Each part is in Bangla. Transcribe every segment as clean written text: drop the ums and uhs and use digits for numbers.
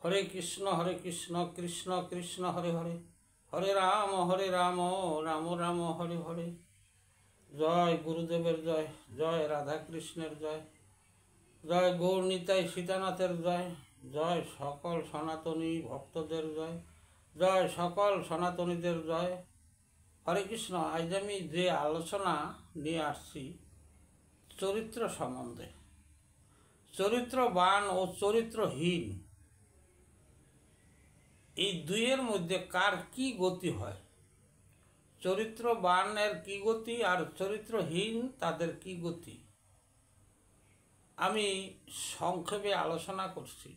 হরে কৃষ্ণ কৃষ্ণ কৃষ্ণ হরে হরে, হরে রাম রাম রাম হরে হরে। জয় গুরুদেবের জয়, জয় রাধা কৃষ্ণের জয়, জয় গৌর নিতাই সীতানাথের জয়, জয় সকল সনাতনী ভক্তদের জয়, জয় সকল সনাতনীদের জয়। হরে কৃষ্ণ। আজ আমি যে আলোচনা নিয়ে আসছি চরিত্র সম্বন্ধে, চরিত্রবান ও চরিত্রহীন এই দুইয়ের মধ্যে কার কি গতি হয়, চরিত্রবানের কি গতি আর চরিত্রহীন তাদের কি গতি, আমি সংক্ষেপে আলোচনা করছি।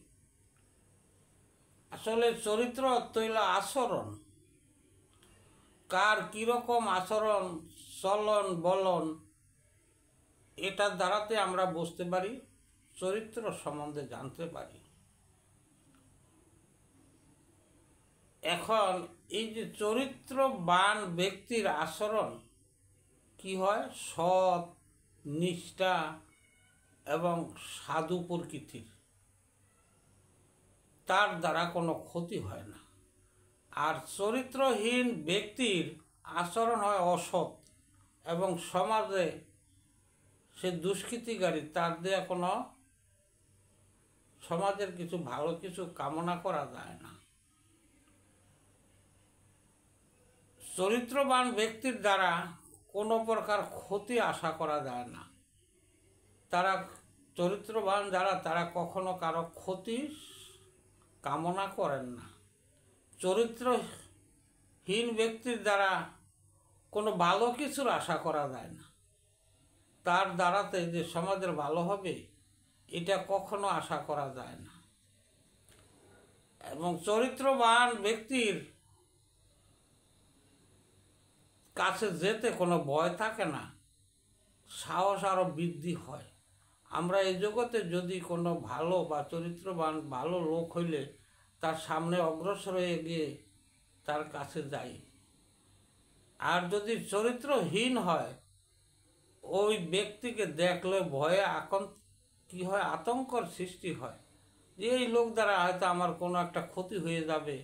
আসলে চরিত্র তৈল আচরণ, কার কীরকম আচরণ চলন বলন, এটার দ্বারাতে আমরা বুঝতে পারি, চরিত্র সম্বন্ধে জানতে পারি। এখন এই যে চরিত্রবান ব্যক্তির আচরণ কি হয়, সৎ, নিষ্ঠা এবং সাধু প্রকৃতির, তার দ্বারা কোনো ক্ষতি হয় না। আর চরিত্রহীন ব্যক্তির আচরণ হয় অসৎ এবং সমাজে সে দুষ্কৃতিকারী, তার দিয়ে কোনো সমাজের কিছু ভালো কিছু কামনা করা যায় না। চরিত্রবান ব্যক্তির দ্বারা কোনো প্রকার ক্ষতি আশা করা যায় না। তারা চরিত্রবান যারা, তারা কখনো কারো ক্ষতি কামনা করেন না। চরিত্রহীন ব্যক্তির দ্বারা কোনো ভালো কিছুর আশা করা যায় না। তার দ্বারাতে যে সমাজের ভালো হবে এটা কখনো আশা করা যায় না। এবং চরিত্রবান ব্যক্তির কাছে যেতে কোনো ভয় থাকে না, সাহস আরও বৃদ্ধি হয়। আমরা এই জগতে যদি কোনো ভালো বা চরিত্রবান ভালো লোক হইলে তার সামনে অগ্রসর হয়ে গিয়ে তার কাছে যাই। আর যদি চরিত্রহীন হয়, ওই ব্যক্তিকে দেখলে ভয়ে কি হয়, আতঙ্কর সৃষ্টি হয় যে এই লোক দ্বারা হয়তো আমার কোনো একটা ক্ষতি হয়ে যাবে।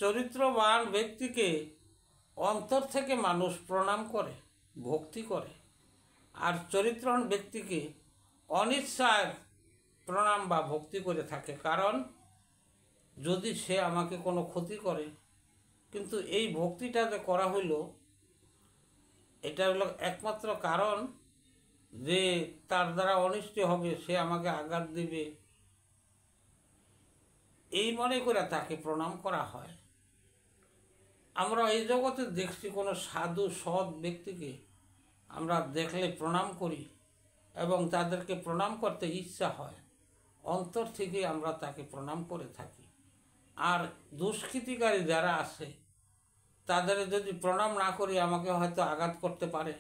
চরিত্রবান ব্যক্তিকে অন্তর থেকে মানুষ প্রণাম করে, ভক্তি করে। আর চরিত্রহীন ব্যক্তিকে অনিচ্ছায় প্রণাম বা ভক্তি করে থাকে, কারণ যদি সে আমাকে কোনো ক্ষতি করে। কিন্তু এই ভক্তিটা যে করা হইল, এটা হলো একমাত্র কারণ যে তার দ্বারা অনিষ্ট হবে, সে আমাকে আঘাত দিবে, এই মনে করে তাকে প্রণাম করা হয়। আমরা এই জগতে দেখছি কোনো সাধু সৎ ব্যক্তিকে আমরা দেখলে প্রণাম করি এবং তাদেরকে প্রণাম করতে ইচ্ছা হয়, অন্তর থেকে আমরা তাকে প্রণাম করে থাকি। আর দুষ্কৃতিকারী যারা আছে তাদের যদি প্রণাম না করি আমাকে হয়তো আঘাত করতে পারে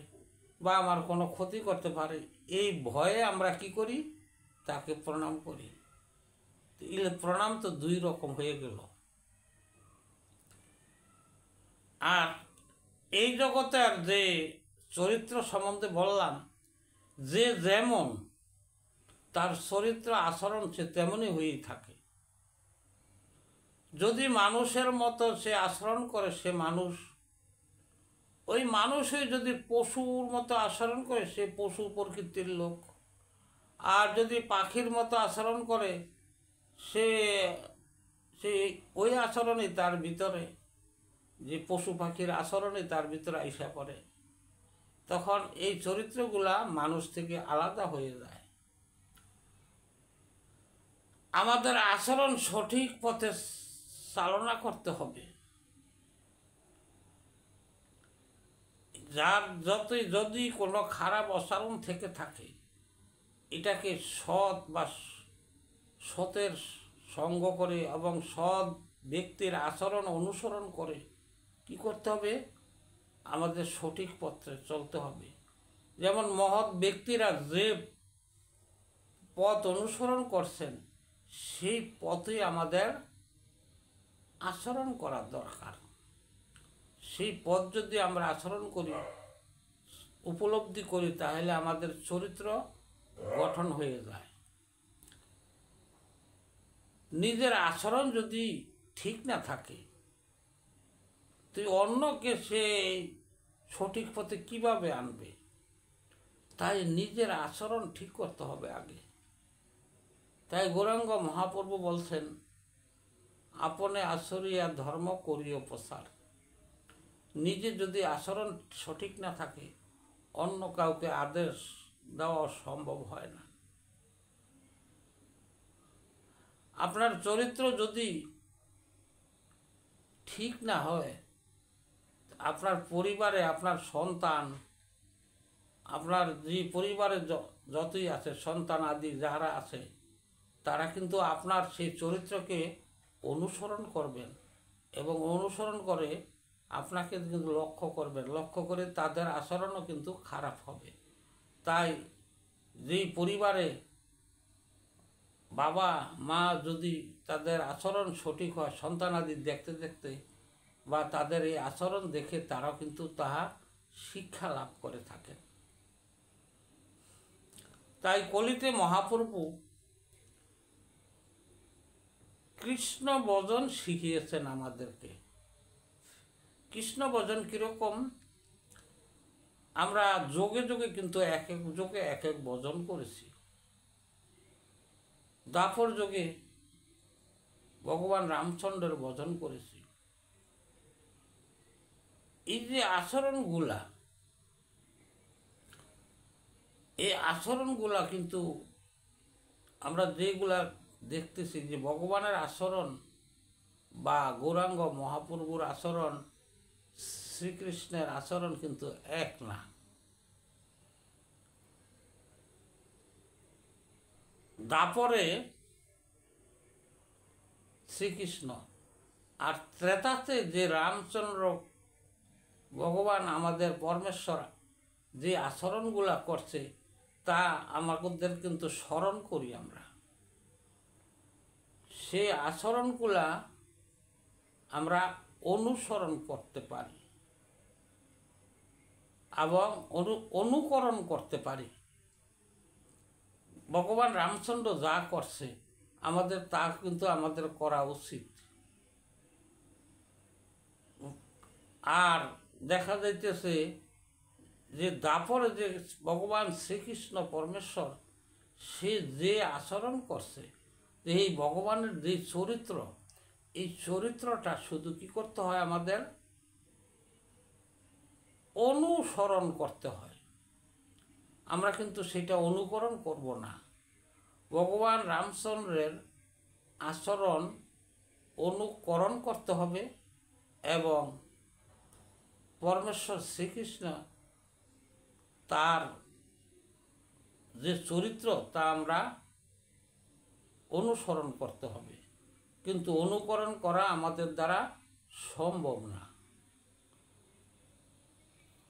বা আমার কোনো ক্ষতি করতে পারে, এই ভয়ে আমরা কি করি, তাকে প্রণাম করি। প্রণাম তো দুই রকম হয়ে গেল। আর এই জগতের যে চরিত্র সম্বন্ধে বললাম, যে যেমন তার চরিত্র আচরণ সে তেমনই হয়েই থাকে। যদি মানুষের মতো সে আচরণ করে সে মানুষ, ওই মানুষই যদি পশুর মতো আচরণ করে সে পশু প্রকৃতির লোক। আর যদি পাখির মতো আচরণ করে সে ওই আচরণই তার ভিতরে, যে পশু পাখির আচরণই তার ভিতরে আইসা পড়ে। তখন এই চরিত্রগুলা মানুষ থেকে আলাদা হয়ে যায়। আমাদের আচরণ সঠিক পথে চালনা করতে হবে। যার যদি কোনো খারাপ আচরণ থেকে থাকে, এটাকে সৎ বা সতের সঙ্গ করে এবং সৎ ব্যক্তির আচরণ অনুসরণ করে কি করতে হবে, আমাদের সঠিক পথে চলতে হবে। যেমন মহৎ ব্যক্তিরা যে পথ অনুসরণ করছেন সেই পথে আমাদের আচরণ করা দরকার। সেই পথ যদি আমরা আচরণ করি, উপলব্ধি করি, তাহলে আমাদের চরিত্র গঠন হয়ে যায়। নিজের আচরণ যদি ঠিক না থাকে, তুই অন্যকে সে সঠিক পথে কিভাবে আনবে? তাই নিজের আচরণ ঠিক করতে হবে আগে। তাই গৌরাঙ্গ মহাপ্রভু বলছেন, আপনে আচরিয়া ধর্ম করিও প্রসার। নিজে যদি আচরণ সঠিক না থাকে, অন্য কাউকে আদেশ দেওয়া সম্ভব হয় না। আপনার চরিত্র যদি ঠিক না হয়, আপনার পরিবারে আপনার সন্তান, আপনার যে পরিবারে যতই আছে সন্তান আদি যারা আছে, তারা কিন্তু আপনার সেই চরিত্রকে অনুসরণ করবেন এবং অনুসরণ করে আপনাকে কিন্তু লক্ষ্য করবেন, লক্ষ্য করে তাদের আচরণও কিন্তু খারাপ হবে। তাই যেই পরিবারে বাবা মা যদি তাদের আচরণ সঠিক হয়, সন্তানাদি দেখতে দেখতে বা তাদের এই আচরণ দেখে তারাও কিন্তু তাহা শিক্ষা লাভ করে থাকেন। তাই কলিতে মহাপ্রভু কৃষ্ণ ভজন শিখিয়েছেন আমাদেরকে। কৃষ্ণ ভজন কীরকম? আমরা যোগে যোগে কিন্তু এক এক যোগে এক এক ভজন করেছি। দাপর যোগে ভগবান রামচন্দ্রের ভজন করেছি। এই যে আচরণগুলা, এই আচরণগুলা কিন্তু আমরা যেগুলা দেখতেছি যে ভগবানের আচরণ বা গৌরাঙ্গ মহাপ্রভুর আচরণ, শ্রীকৃষ্ণের আচরণ কিন্তু এক না। দাপরে শ্রীকৃষ্ণ আর ত্রেতাতে যে রামচন্দ্র ভগবান আমাদের পরমেশ্বর যে আচরণগুলা করছে, তা আমাদের কিন্তু স্মরণ করি আমরা। সে আচরণগুলা আমরা অনুসরণ করতে পারি এবং অনুকরণ করতে পারি। ভগবান রামচন্দ্র যা করছে আমাদের তা কিন্তু আমাদের করা উচিত। আর দেখা যাইতেছে যে দাপরে যে ভগবান শ্রীকৃষ্ণ পরমেশ্বর সে যে আচরণ করছে, যে এই ভগবানের যে চরিত্র, এই চরিত্রটা শুধু কি করতে হয়, আমাদের অনুসরণ করতে হয়। আমরা কিন্তু সেটা অনুকরণ করব না। ভগবান রামচন্দ্রের আচরণ অনুকরণ করতে হবে এবং পরমেশ্বর শ্রীকৃষ্ণ তার যে চরিত্র তা আমরা অনুসরণ করতে হবে, কিন্তু অনুকরণ করা আমাদের দ্বারা সম্ভব না।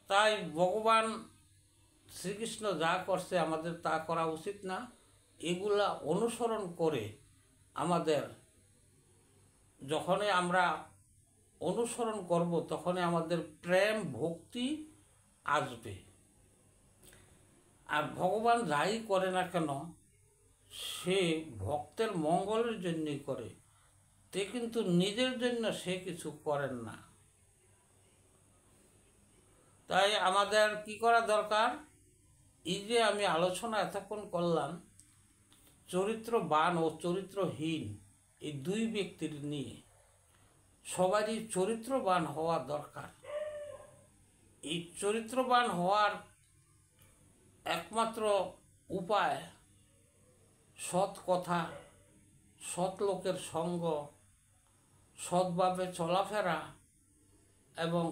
তাই ভগবান শ্রীকৃষ্ণ যা করছে আমাদের তা করা উচিত না। এগুলা অনুসরণ করে আমাদের যখনই আমরা অনুসরণ করব, তখনই আমাদের প্রেম ভক্তি আসবে। আর ভগবান যাই করে না কেন, সে ভক্তের মঙ্গলের জন্যই করে, তে কিন্তু নিজের জন্য সে কিছু করেন না। তাই আমাদের কি করা দরকার? এই যে আমি আলোচনা এতক্ষণ করলাম চরিত্রবান ও চরিত্রহীন এই দুই ব্যক্তির নিয়ে, সবারই চরিত্রবান হওয়া দরকার। এই চরিত্রবান হওয়ার একমাত্র উপায় সৎ কথা, সৎ লোকের সঙ্গ, সৎভাবে চলাফেরা এবং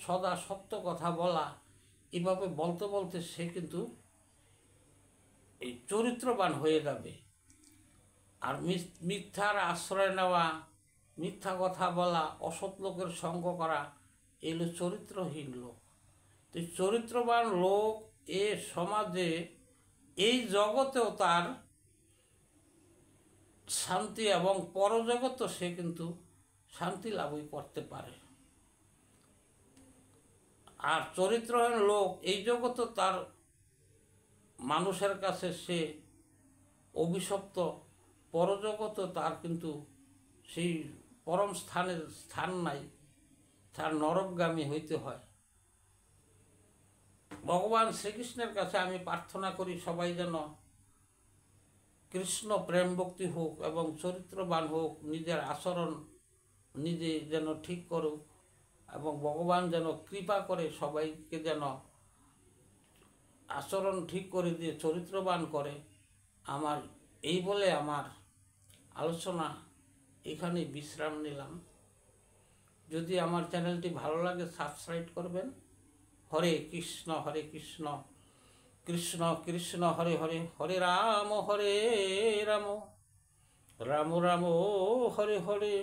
সদা সত্য কথা বলা। এভাবে বলতে বলতে সে কিন্তু এই চরিত্রবান হয়ে যাবে। আর মিথ্যার আশ্রয় নেওয়া, মিথ্যা কথা বলা, অসৎ লোকের সঙ্গ করা, এগুলো চরিত্রহীন লোক। তো চরিত্রবান লোক এ সমাজে, এই জগতেও তার শান্তি এবং পরজগতেও সে কিন্তু শান্তি লাভই করতে পারে। আর চরিত্রহীন লোক এই জগতে তার মানুষের কাছে সে অভিশপ্ত, পরজগত তার কিন্তু সেই পরম স্থানের স্থান নাই, তার নরকগামী হইতে হয়। ভগবান শ্রীকৃষ্ণের কাছে আমি প্রার্থনা করি সবাই যেন কৃষ্ণ প্রেম ভক্তি হোক এবং চরিত্রবান হোক, নিজের আচরণ নিজে যেন ঠিক করুক এবং ভগবান যেন কৃপা করে সবাইকে যেন আচরণ ঠিক করে দিয়ে চরিত্রবান করে। আমার এই বলে আমার আলোচনা এখানে বিশ্রাম নিলাম। যদি আমার চ্যানেলটি ভালো লাগে সাবস্ক্রাইব করবেন। হরে কৃষ্ণ কৃষ্ণ কৃষ্ণ হরে হরে, হরে রাম রাম রাম হরে হরে।